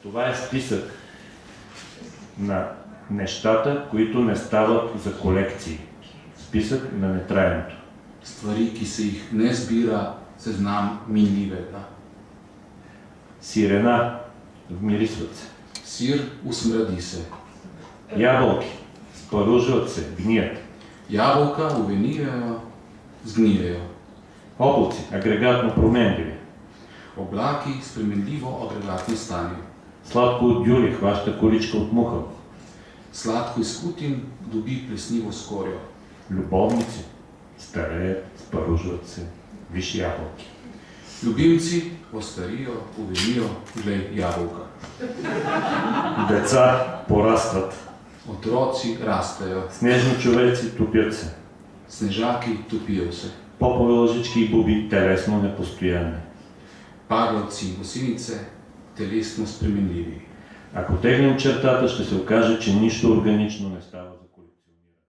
Това е списък на нещата, които не стават за колекции. Списък на нетраенето. Stvari, ki se jih ne zbira, seznam minljivega. Сирена, вмирисват се. Sir usmradi se. Ябълки, спаружват се, гният. Jabolka uvenijejo, zgnijejo. Облаци, агрегатно променливи. Oblaki spremenljivo agregatno stanje. Сладко от дюли хваща количка от муха. Sladko izkutin dobi plesnivo skorjo. Любовници, стареят, спаружват се, виж ябълки. Ljubimci ostarijo, uvenijo, glej jabolka. Деца порастват. Otroci rastejo. Снежни човеци топят се. Snežaki topijo se. Попове лъжички и буби телесно непостоянни. Paglavci in gosinice телесно spremenljivi. Ако тегнем чертата, ще се окаже, че нищо органично не става.